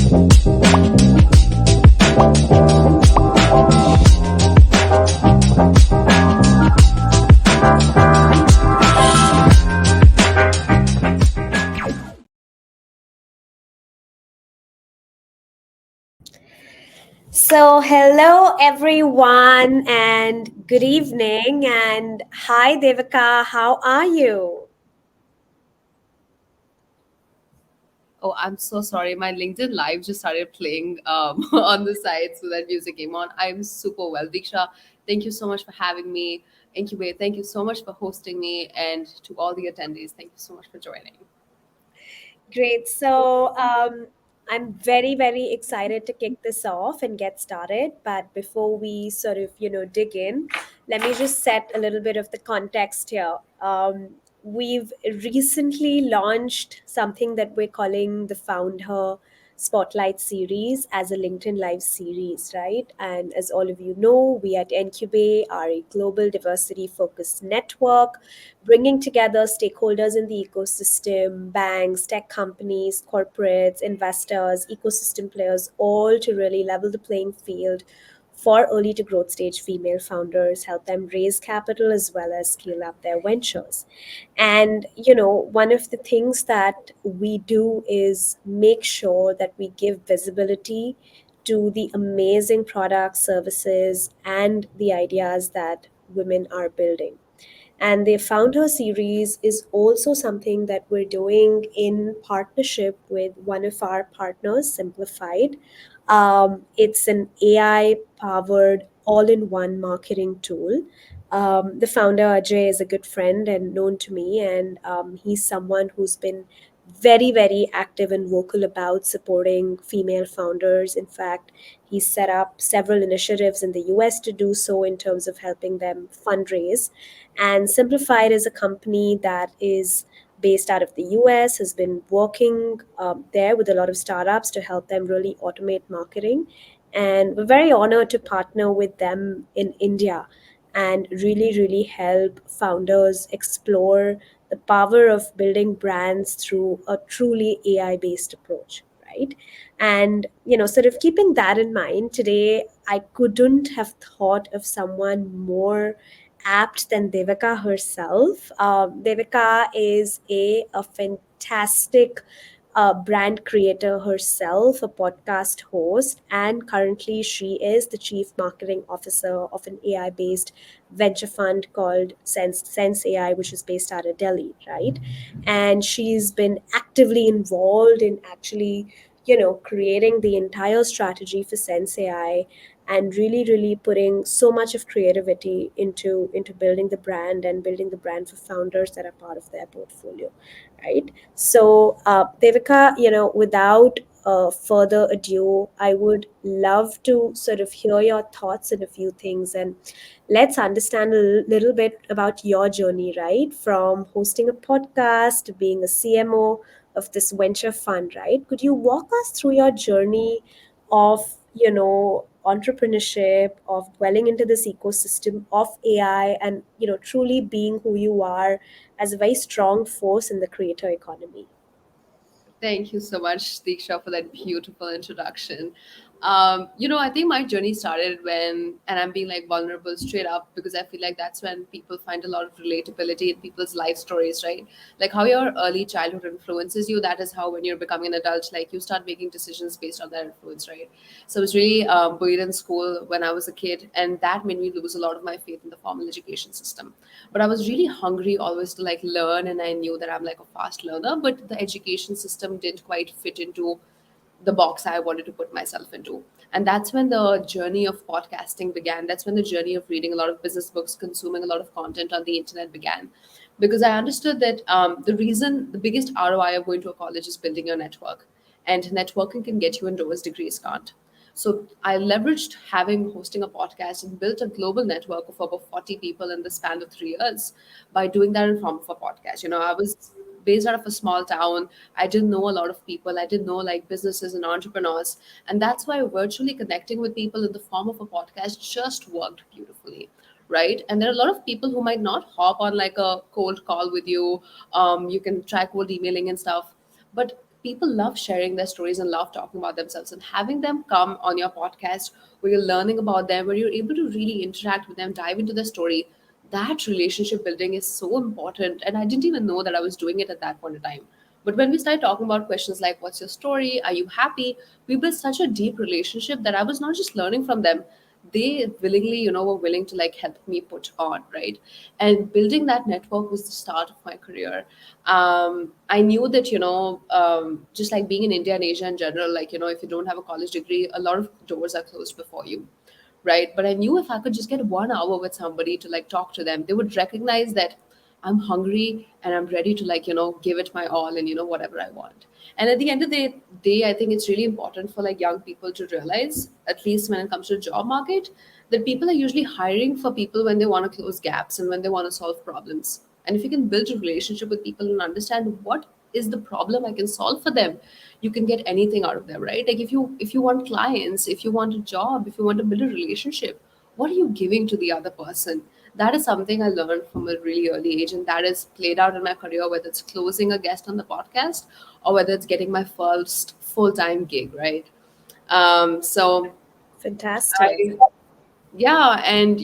So, hello everyone, and good evening. And hi, Devika, how are you? Oh, I'm so sorry. My LinkedIn Live just started playing on the side, so that music came on. I'm super well. Diksha, thank you so much for having me. Incubate, thank you so much for hosting me. And to all the attendees, thank you so much for joining. Great. So, I'm very, very excited to kick this off and get started. But before we sort of, dig in, let me just set a little bit of the context here. We've recently launched something that we're calling the Founder Spotlight series as a LinkedIn Live series, right? And as all of you know, we at Ncubate are a global diversity focused network bringing together stakeholders in the ecosystem, banks, tech companies, corporates, investors, ecosystem players, all to really level the playing field for early to growth stage female founders, help them raise capital as well as scale up their ventures. And, one of the things that we do is make sure that we give visibility to the amazing products, services, and the ideas that women are building. And the Founder series is also something that we're doing in partnership with one of our partners, Simplified. It's an AI powered all in one marketing tool. The founder, Ajay, is a good friend and known to me, and he's someone who's been very, very active and vocal about supporting female founders. In fact, he's set up several initiatives in the US to do so in terms of helping them fundraise. And Simplified is a company that is based out of the US, has been working there with a lot of startups to help them really automate marketing. And we're very honored to partner with them in India and really, really help founders explore the power of building brands through a truly AI based approach. Right. And, sort of keeping that in mind, today I couldn't have thought of someone more apt than Devika herself. Devika is a fantastic brand creator herself, a podcast host, and currently she is the chief marketing officer of an AI based venture fund called Sense AI, which is based out of Delhi, right? And she's been actively involved in actually, creating the entire strategy for Sense AI and really, really putting so much of creativity into building the brand and building the brand for founders that are part of their portfolio, right? So, Devika, without further ado, I would love to sort of hear your thoughts on a few things, and let's understand a little bit about your journey, right? From hosting a podcast to being a CMO of this venture fund, right? Could you walk us through your journey of, entrepreneurship, of dwelling into this ecosystem of AI and, truly being who you are as a very strong force in the creator economy? Thank you so much, Diksha, for that beautiful introduction. I think my journey started when, and I'm being like vulnerable straight up because I feel like that's when people find a lot of relatability in people's life stories, right? Like how your early childhood influences you, that is how when you're becoming an adult, like you start making decisions based on that influence, right? So I was really bullied in school when I was a kid, and that made me lose a lot of my faith in the formal education system. But I was really hungry always to like learn, and I knew that I'm like a fast learner, but the education system didn't quite fit into the box I wanted to put myself into. And that's when the journey of podcasting began. That's when the journey of reading a lot of business books, consuming a lot of content on the internet began. Because I understood that the biggest ROI of going to a college is building your network. And networking can get you in doors, degrees can't. So I leveraged having hosting a podcast and built a global network of over 40 people in the span of 3 years by doing that in form of a podcast. I was based out of a small town. I didn't know a lot of people. I didn't know like businesses and entrepreneurs. And that's why virtually connecting with people in the form of a podcast just worked beautifully. Right. And there are a lot of people who might not hop on like a cold call with you. You can try cold emailing and stuff. But people love sharing their stories and love talking about themselves, and having them come on your podcast where you're learning about them, where you're able to really interact with them, dive into the story, that relationship building is so important. And I didn't even know that I was doing it at that point in time. But when we started talking about questions like, what's your story? Are you happy? We built such a deep relationship that I was not just learning from them. They willingly, were willing to like help me put on, right? And building that network was the start of my career. I knew that, just like being in India and Asia in general, like, if you don't have a college degree, a lot of doors are closed before you, right? But I knew if I could just get 1 hour with somebody to like talk to them, they would recognize that I'm hungry and I'm ready to like, give it my all and, whatever I want. And at the end of the day, I think it's really important for like young people to realize, at least when it comes to the job market, that people are usually hiring for people when they want to close gaps and when they want to solve problems. And if you can build a relationship with people and understand what is the problem I can solve for them, you can get anything out of them, right? Like if you want clients, if you want a job, if you want to build a relationship, what are you giving to the other person? That is something I learned from a really early age, and that is played out in my career, whether it's closing a guest on the podcast or whether it's getting my first full-time gig, right? So Fantastic. I yeah, and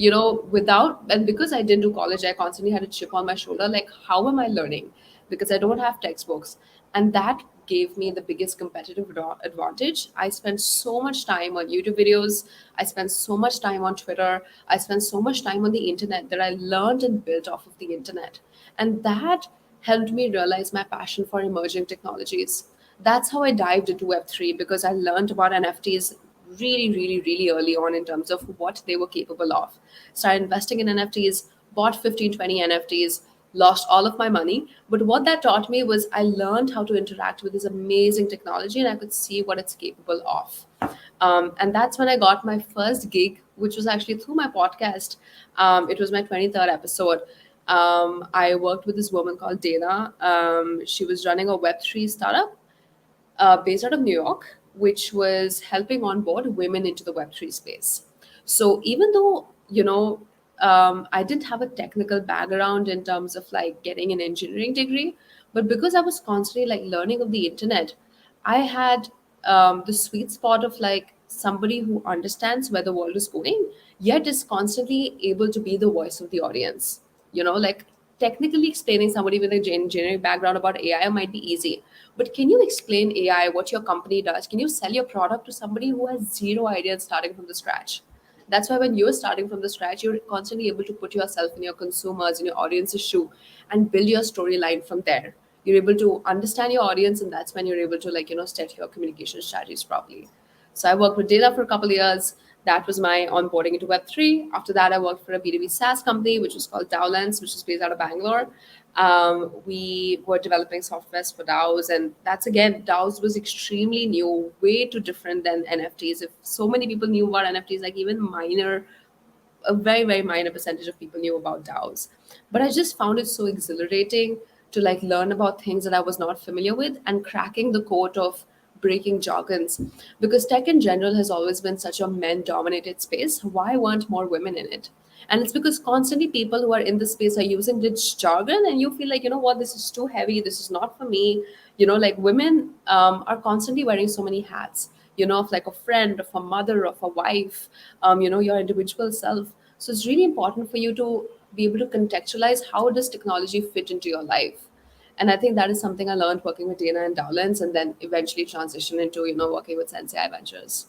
without, and because I didn't do college, I constantly had a chip on my shoulder, like how am I learning, because I don't have textbooks. And that gave me the biggest competitive advantage. I spent so much time on YouTube videos, I spent so much time on Twitter, I spent so much time on the internet, that I learned and built off of the internet. And that helped me realize my passion for emerging technologies. That's how I dived into Web3, because I learned about NFTs really, really, really early on in terms of what they were capable of. Started investing in NFTs, bought 15, 20 NFTs, lost all of my money. But what that taught me was I learned how to interact with this amazing technology, and I could see what it's capable of. And that's when I got my first gig, which was actually through my podcast. It was my 23rd episode. I worked with this woman called Dana. She was running a Web3 startup based out of New York, which was helping onboard women into the Web3 space. So even though, I didn't have a technical background in terms of like getting an engineering degree, but because I was constantly like learning of the internet, I had the sweet spot of like somebody who understands where the world is going, yet is constantly able to be the voice of the audience. Like technically explaining somebody with a engineering background about AI might be easy, but can you explain AI, what your company does? Can you sell your product to somebody who has zero idea and starting from the scratch? That's why when you're starting from the scratch, you're constantly able to put yourself in your consumers, in your audience's shoe, and build your storyline from there. You're able to understand your audience, and that's when you're able to like set your communication strategies properly. So I worked with Data for a couple of years. That was my onboarding into Web3. After that, I worked for a B2B SaaS company, which was called Dowlands, which is based out of Bangalore. We were developing softwares for DAOs, and that's again, DAOs was extremely new, way too different than NFTs. If so many people knew about NFTs, like even minor, a very, very minor percentage of people knew about DAOs. But I just found it so exhilarating to like learn about things that I was not familiar with and cracking the code of breaking jargons, because tech in general has always been such a men dominated space. Why weren't more women in it? And it's because constantly people who are in this space are using this jargon, and you feel like, what, this is too heavy, this is not for me. Like women are constantly wearing so many hats, of like a friend, of a mother, of a wife, your individual self. So it's really important for you to be able to contextualize how does technology fit into your life. And I think that is something I learned working with Dana and Dowlands, and then eventually transition into, working with Sensei Ventures.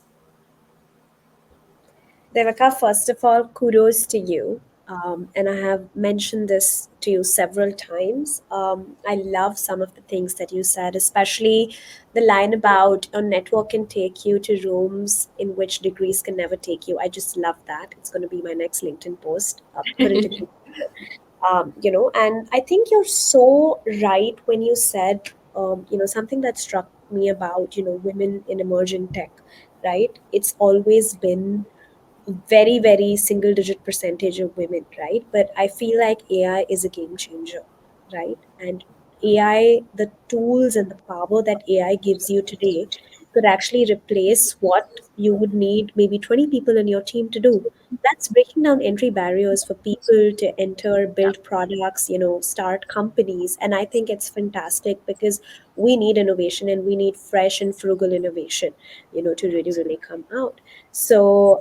Devaka, first of all, kudos to you. And I have mentioned this to you several times. I love some of the things that you said, especially the line about a network can take you to rooms in which degrees can never take you. I just love that. It's going to be my next LinkedIn post. Couldn't agree. And I think you're so right when you said, something that struck me about, women in emerging tech, right? It's always been very, very single digit percentage of women, right? But I feel like AI is a game changer, right? And AI, the tools and the power that AI gives you today could actually replace what you would need maybe 20 people in your team to do. that's breaking down entry barriers for people to enter, Yeah. build products, start companies. And I think it's fantastic because we need innovation, and we need fresh and frugal innovation, to really, really come out. So,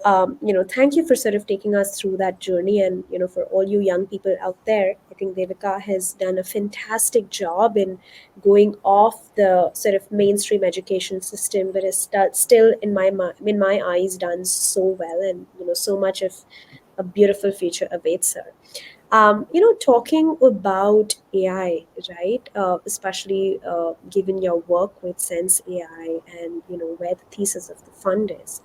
thank you for sort of taking us through that journey. And, for all you young people out there, I think Devika has done a fantastic job in going off the sort of mainstream education system, but is still in my eyes done so well, and so much of a beautiful future awaits her. Talking about AI, right? Especially given your work with Sense AI, and where the thesis of the fund is.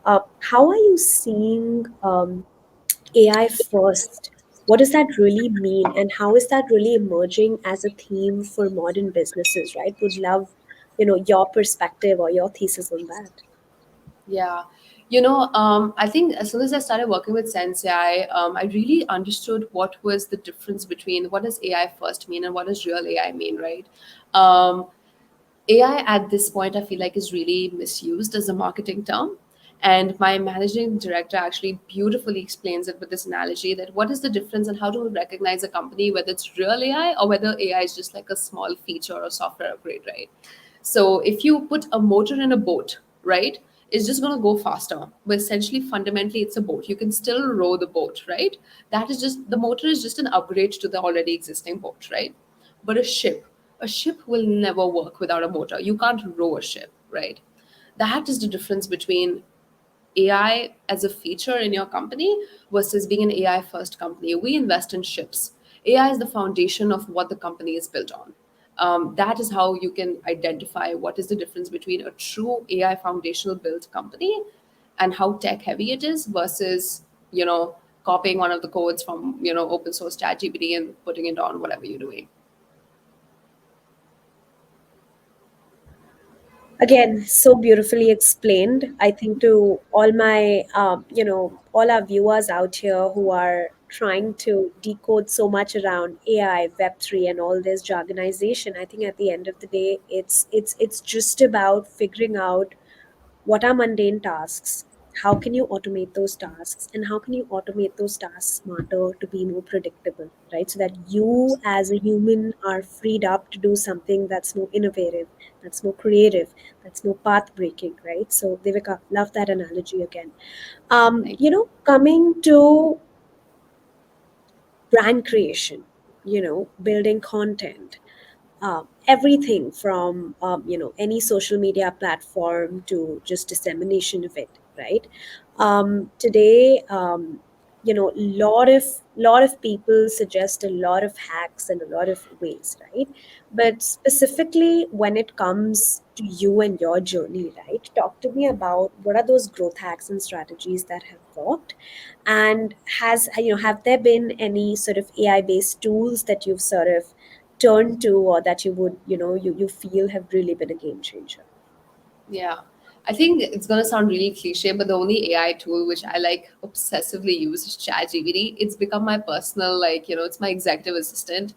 How are you seeing AI first? What does that really mean, and how is that really emerging as a theme for modern businesses? Right? Would love, your perspective or your thesis on that. Yeah. I think as soon as I started working with Sensei, I really understood what was the difference between what does AI first mean and what does real AI mean, right? Um, AI at this point, I feel like, is really misused as a marketing term. And my managing director actually beautifully explains it with this analogy that what is the difference and how to recognize a company, whether it's real AI or whether AI is just like a small feature or software upgrade, right? So if you put a motor in a boat, right, it's just going to go faster. But essentially, fundamentally, it's a boat. You can still row the boat, right? That is just the motor is just an upgrade to the already existing boat, right? But a ship will never work without a motor. You can't row a ship, right? That is the difference between AI as a feature in your company versus being an AI first company. We invest in ships. AI is the foundation of what the company is built on. That is how you can identify what is the difference between a true AI foundational built company and how tech heavy it is versus, copying one of the codes from, open source ChatGPT and putting it on whatever you're doing. Again, so beautifully explained. I think to all my, all our viewers out here who are trying to decode so much around AI, Web3, and all this jargonization, I think at the end of the day, it's just about figuring out what are mundane tasks, how can you automate those tasks, and how can you automate those tasks smarter to be more predictable, right? So that you as a human are freed up to do something that's more innovative, that's more creative, that's more path breaking, right? So Devika, love that analogy again. Thank Coming to brand creation, building content, everything from any social media platform to just dissemination of it, right? Today, lot of people suggest a lot of hacks and a lot of ways, right? But specifically when it comes to you and your journey, right, talk to me about what are those growth hacks and strategies that have worked, and have there been any sort of AI based tools that you've sort of turn to, or that you would you feel have really been a game changer? Yeah. I think it's gonna sound really cliche, but the only AI tool which I like obsessively use is ChatGPT. It's become my personal, like, it's my executive assistant.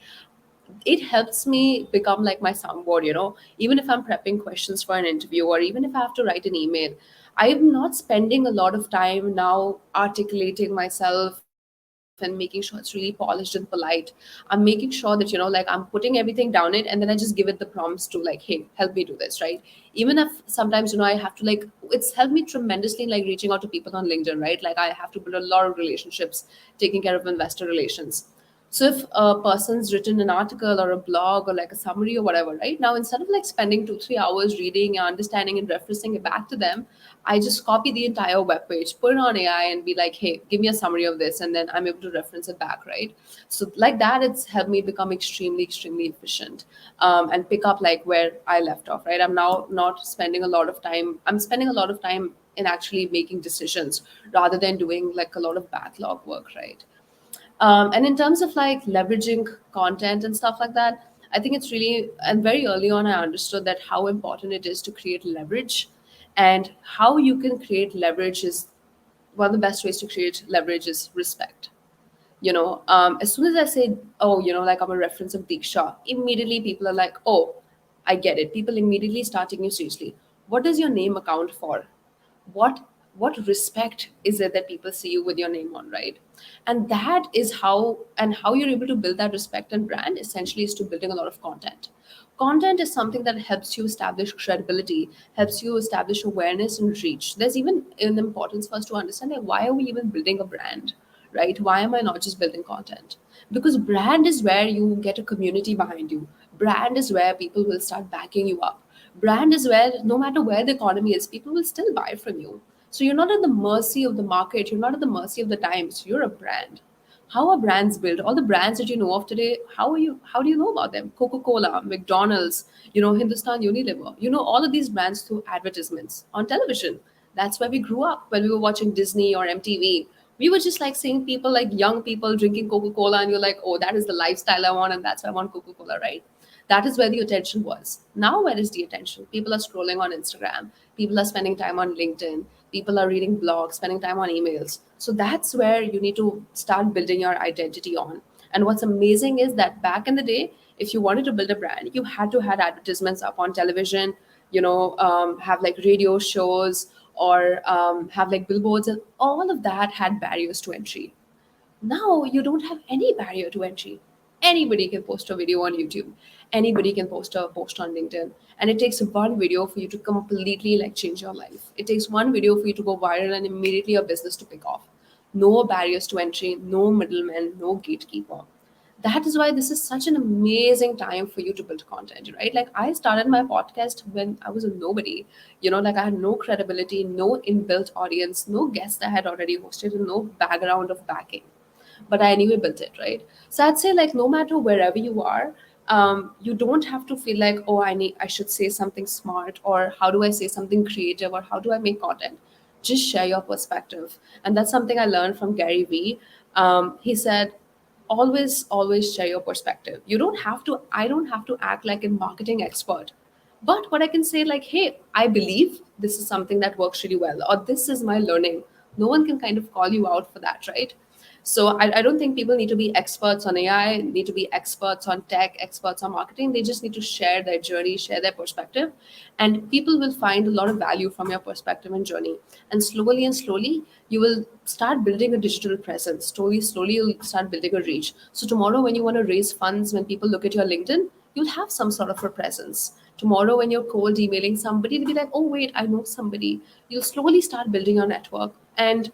It helps me become like my soundboard, even if I'm prepping questions for an interview or even if I have to write an email. I'm not spending a lot of time now articulating myself and making sure it's really polished and polite. I'm making sure that, like, I'm putting everything down it and then I just give it the prompts to, like, hey, help me do this, right? Even if sometimes, I have to, like, it's helped me tremendously in, like, reaching out to people on LinkedIn, right? Like, I have to build a lot of relationships, taking care of investor relations. So if a person's written an article or a blog or like a summary or whatever, right now, instead of like spending 2 3 hours reading and understanding and referencing it back to them, I just copy the entire web page, put it on AI, and be like, hey, give me a summary of this, and then I'm able to reference it back, right? So like that, it's helped me become extremely, extremely efficient, and pick up like where I left off, right? I'm now not spending a lot of time. I'm spending a lot of time in actually making decisions rather than doing like a lot of backlog work, right? And in terms of like leveraging content and stuff like that, I think it's really, and very early on, I understood that how important it is to create leverage. And how you can create leverage is one of the best ways to create leverage is respect. As soon as I say, oh, like, I'm a reference of Diksha, immediately people are like, oh, I get it. People immediately start taking you seriously. What does your name account for? what what respect is it that people see you with your name on, right? And that is how you're able to build that respect and brand essentially is to building a lot of content. Content is something that helps you establish credibility, helps you establish awareness and reach. There's even an importance for us to understand, like, why are we even building a brand, right? Why am I not just building content? Because brand is where you get a community behind you. Brand is where people will start backing you up. Brand is where no matter where the economy is, people will still buy from you. So you're not at the mercy of the market, you're not at the mercy of the times, you're a brand. How are brands built? All the brands that you know of today, how do you know about them? Coca-Cola, McDonald's, Hindustan Unilever. You know all of these brands through advertisements on television. That's where we grew up when we were watching Disney or MTV. We were just like seeing people, like young people drinking Coca-Cola, and you're like, oh, that is the lifestyle I want, and that's why I want Coca-Cola, right? That is where the attention was. Now, where is the attention? People are scrolling on Instagram. People are spending time on LinkedIn. People are reading blogs, spending time on emails. So that's where you need to start building your identity on. And what's amazing is that back in the day, if you wanted to build a brand, you had to have advertisements up on television, have like radio shows or have like billboards, and all of that had barriers to entry. Now you don't have any barrier to entry. Anybody can post a video on YouTube. Anybody can post a post on LinkedIn. And it takes one video for you to completely like change your life. It takes one video for you to go viral and immediately your business to pick off. No barriers to entry, no middleman, no gatekeeper. That is why this is such an amazing time for you to build content, right? Like I started my podcast when I was a nobody. Like I had no credibility, no inbuilt audience, no guests I had already hosted, and no background of backing, but I anyway built it, right? So I'd say, like, no matter wherever you are, you don't have to feel like, oh, I should say something smart, or how do I say something creative, or how do I make content? Just share your perspective. And that's something I learned from Gary Vee. He said, always share your perspective. I don't have to act like a marketing expert, but what I can say, like, hey, I believe this is something that works really well, or this is my learning. No one can kind of call you out for that, right? So I don't think people need to be experts on AI, need to be experts on tech, experts on marketing. They just need to share their journey, share their perspective, and people will find a lot of value from your perspective and journey. And slowly, you will start building a digital presence. Slowly, you'll start building a reach. So tomorrow, when you want to raise funds, when people look at your LinkedIn, you'll have some sort of a presence. Tomorrow, when you're cold emailing somebody, they'll be like, oh, wait, I know somebody. You'll slowly start building your network. And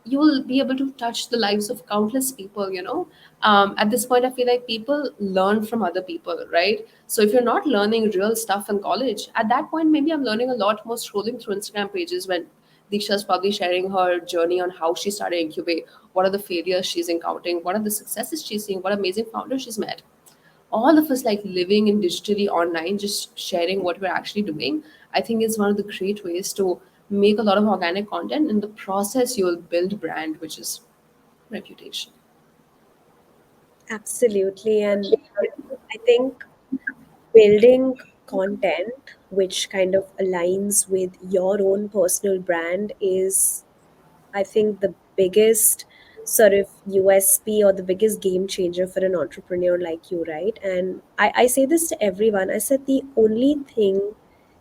you will be able to touch the lives of countless people. At this point, I feel like people learn from other people, right? So if you're not learning real stuff in college, at that point, maybe I'm learning a lot more scrolling through Instagram pages when Diksha's probably sharing her journey on how she started Incubate, what are the failures she's encountering, what are the successes she's seeing, what amazing founders she's met. All of us, like, living in digitally online, just sharing what we're actually doing, I think is one of the great ways to make a lot of organic content. In the process, you'll build brand, which is reputation. Absolutely. And I think building content which kind of aligns with your own personal brand is, I think, the biggest sort of USP or the biggest game changer for an entrepreneur like you, right? And I say this to everyone. I said the only thing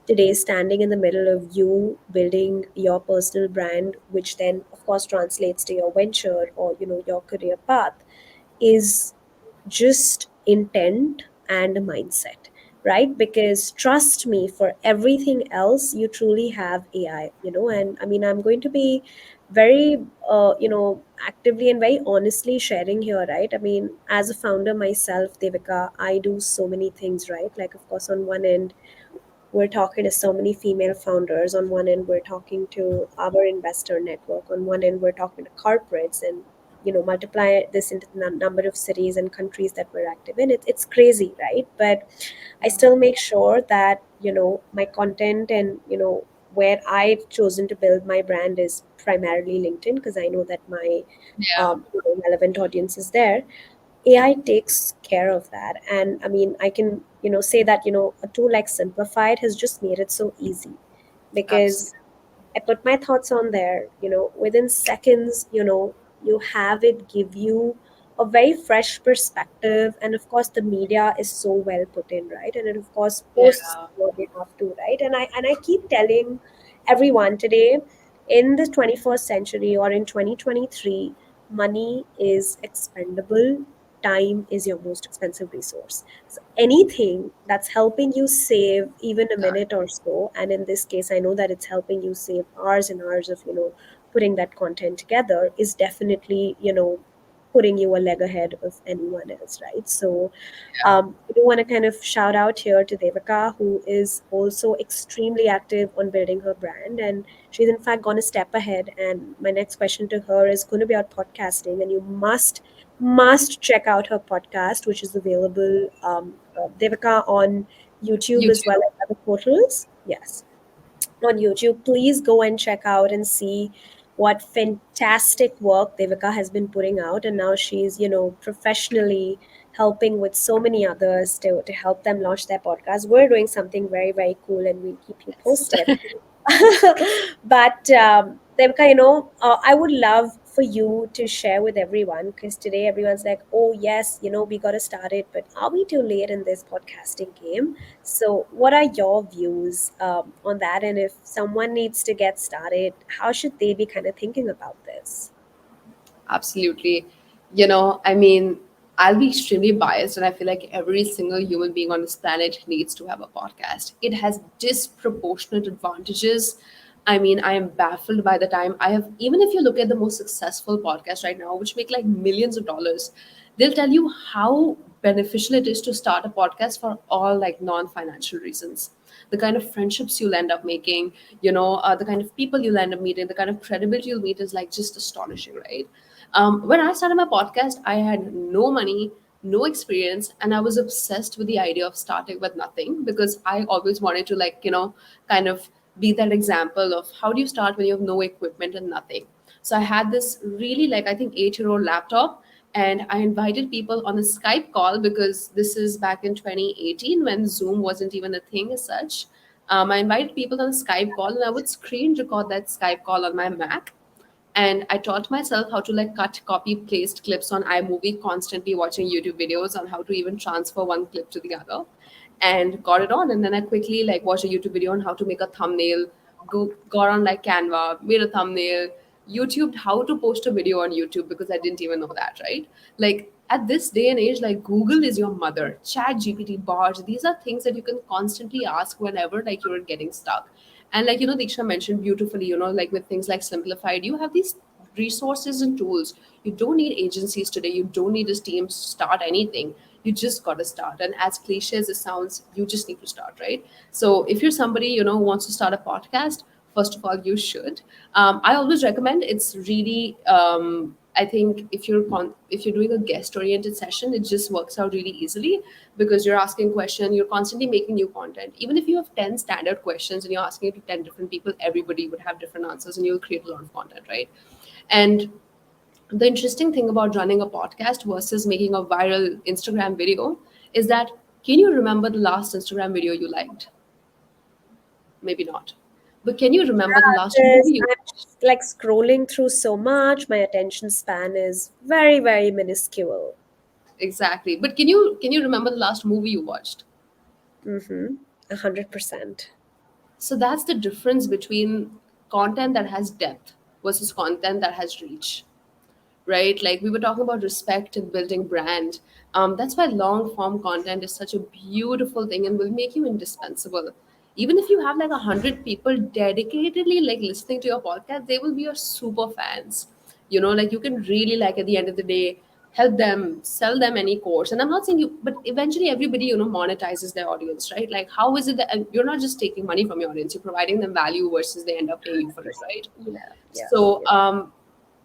today standing in the middle of you building your personal brand, which then of course translates to your venture or your career path, is just intent and mindset, right? Because trust me, for everything else you truly have AI, and I mean, I'm going to be very actively and very honestly sharing here, right? I mean, as a founder myself, Devika, I do so many things, right? Like, of course, on one end we're talking to so many female founders. On one end we're talking to our investor network. On one end we're talking to corporates, and multiply this into the number of cities and countries that we're active in. It's crazy, right? But I still make sure that my content and where I've chosen to build my brand is primarily LinkedIn, because I know that my Yeah, relevant audience is there. AI takes care of that. And I mean, I can, say that, a tool like Simplified has just made it so easy, because absolutely. I put my thoughts on there, within seconds, you have it give you a very fresh perspective. And of course, the media is so well put in, right? And it, of course, posts Yeah, what they have to, right? And I keep telling everyone today, in the 21st century or in 2023, money is expendable. Time is your most expensive resource. So anything that's helping you save even a Done. minute or so, and in this case, I know that it's helping you save hours and hours of, putting that content together, is definitely, putting you a leg ahead of anyone else, right? So I do want to kind of shout out here to Devika, who is also extremely active on building her brand. And she's, in fact, gone a step ahead. And my next question to her is going to be about podcasting. And you must check out her podcast, which is available, Devika, on YouTube as well YouTube. as other portals. Yes, on YouTube. Please go and check out and see what fantastic work Devika has been putting out. And now she's, professionally helping with so many others to help them launch their podcast. We're doing something very, very cool and we'll keep you Yes. posted. But Devika, I would love for you to share with everyone, because today everyone's like, oh, yes, we got to start it, but are we too late in this podcasting game? So, what are your views on that? And if someone needs to get started, how should they be kind of thinking about this? Absolutely. I mean, I'll be extremely biased, and I feel like every single human being on this planet needs to have a podcast. It has disproportionate advantages. I mean, I am baffled by the time I have, even if you look at the most successful podcasts right now, which make like millions of dollars, they'll tell you how beneficial it is to start a podcast for all like non financial reasons. The kind of friendships you'll end up making, the kind of people you'll end up meeting, the kind of credibility you'll meet is like just astonishing, right? When I started my podcast, I had no money, no experience, and I was obsessed with the idea of starting with nothing because I always wanted to, like, kind of be that example of how do you start when you have no equipment and nothing. So I had this really, like, I think 8-year-old laptop, and I invited people on a Skype call because this is back in 2018 when Zoom wasn't even a thing as such. I invited people on a Skype call, and I would screen record that Skype call on my Mac, and I taught myself how to like cut copy paste clips on iMovie, constantly watching YouTube videos on how to even transfer one clip to the other, and got it on. And then I quickly like watched a YouTube video on how to make a thumbnail, got on like Canva, made a thumbnail, YouTubed how to post a video on YouTube because I didn't even know that, right? Like at this day and age, like Google is your mother, Chat GPT, bots, these are things that you can constantly ask whenever like you're getting stuck. And like, Diksha mentioned beautifully, like with things like Simplified, you have these resources and tools. You don't need agencies today. You don't need a team to start anything. You just got to start. And as cliche as it sounds, you just need to start, right? So if you're somebody, who wants to start a podcast, first of all, you should. I always recommend it's really, I think if you're doing a guest oriented session, it just works out really easily because you're asking question, you're constantly making new content. Even if you have 10 standard questions and you're asking it to 10 different people, everybody would have different answers and you'll create a lot of content, right? And the interesting thing about running a podcast versus making a viral Instagram video is that, can you remember the last Instagram video you liked? Maybe not. But can you remember the last Because movie you I'm watched? just like scrolling through so much, my attention span is very, very minuscule. Exactly. But can you remember the last movie you watched? Mm-hmm. 100%. So that's the difference between content that has depth versus content that has reach, right? Like we were talking about respect and building brand. That's why long form content is such a beautiful thing and will make you indispensable. Even if you have like 100 people dedicatedly like listening to your podcast, they will be your super fans. Like you can really like at the end of the day help them sell them any course. And I'm not saying you, but eventually everybody monetizes their audience, right? Like how is it that and you're not just taking money from your audience, you're providing them value versus they end up paying you for it, 100%. right? Yeah, yeah, So yeah.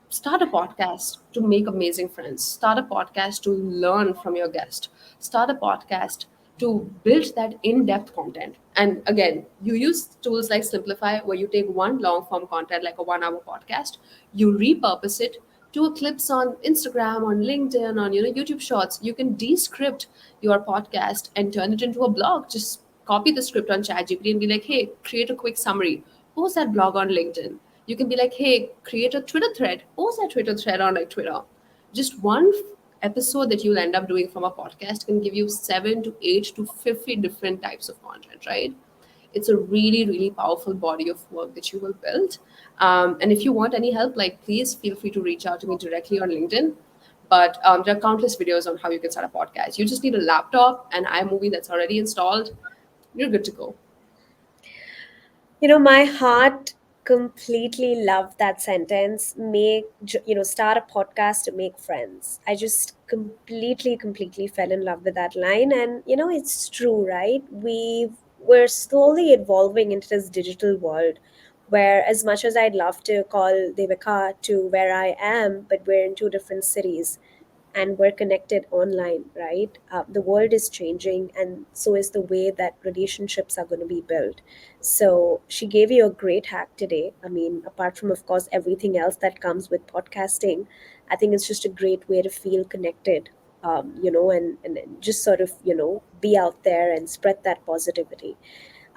start a podcast to make amazing friends, start a podcast to learn from your guest, start a podcast to build that in-depth content. And again, you use tools like Simplify, where you take one long form content like a 1 hour podcast, you repurpose it to a clips on Instagram, on LinkedIn, on YouTube shorts. You can descript your podcast and turn it into a blog. Just copy the script on ChatGPT and be like, hey, create a quick summary, post that blog on LinkedIn. You can be like, hey, create a Twitter thread, post that Twitter thread on like Twitter. Just one episode that you'll end up doing from a podcast can give you 7 to 8 to 50 different types of content, right? It's a really, really powerful body of work that you will build. And if you want any help, like, please feel free to reach out to me directly on LinkedIn. But there are countless videos on how you can start a podcast. You just need a laptop and iMovie that's already installed. You're good to go. My heart completely loved that sentence. Start a podcast to make friends. I just completely fell in love with that line. And, it's true, right? We're slowly evolving into this digital world where, as much as I'd love to call Devika to where I am, but we're in two different cities and we're connected online, right? The world is changing, and so is the way that relationships are going to be built. So she gave you a great hack today. I mean, apart from, of course, everything else that comes with podcasting, I think it's just a great way to feel connected, and just sort of, be out there and spread that positivity.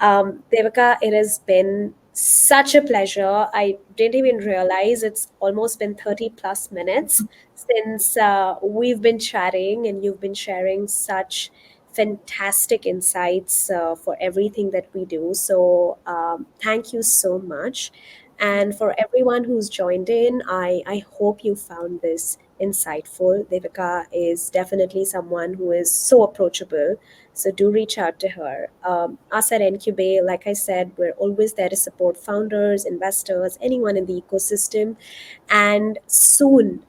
Devika, it has been such a pleasure. I didn't even realize it's almost been 30 plus minutes since we've been chatting, and you've been sharing such fantastic insights for everything that we do. So, thank you so much. And for everyone who's joined in, I hope you found this insightful. Devika is definitely someone who is so approachable, so do reach out to her. Us at Incubate, like I said, we're always there to support founders, investors, anyone in the ecosystem. And soon,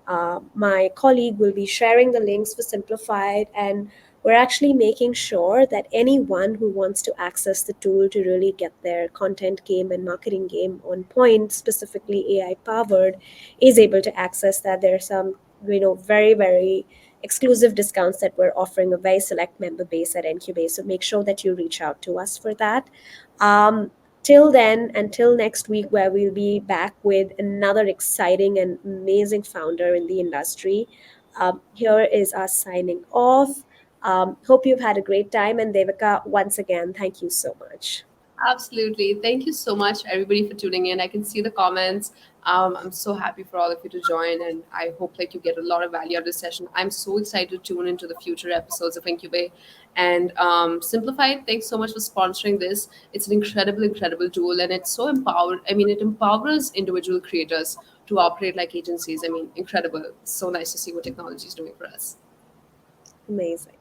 my colleague will be sharing the links for Simplified, and we're actually making sure that anyone who wants to access the tool to really get their content game and marketing game on point, specifically AI powered, is able to access that. There's some, very, very exclusive discounts that we're offering a very select member base at Incubate. So make sure that you reach out to us for that. Um, Till then, until next week, where we'll be back with another exciting and amazing founder in the industry. Here is us signing off. Hope you've had a great time. And Devika, once again, thank you so much. Absolutely. Thank you so much, everybody, for tuning in. I can see the comments. I'm so happy for all of you to join, and I hope like you get a lot of value out of this session. I'm so excited to tune into the future episodes of Incubate and Simplified. Thanks so much for sponsoring this. It's an incredible tool, and it's so empowered. I mean, it empowers individual creators to operate like agencies. I mean, incredible. So nice to see what technology is doing for us. Amazing.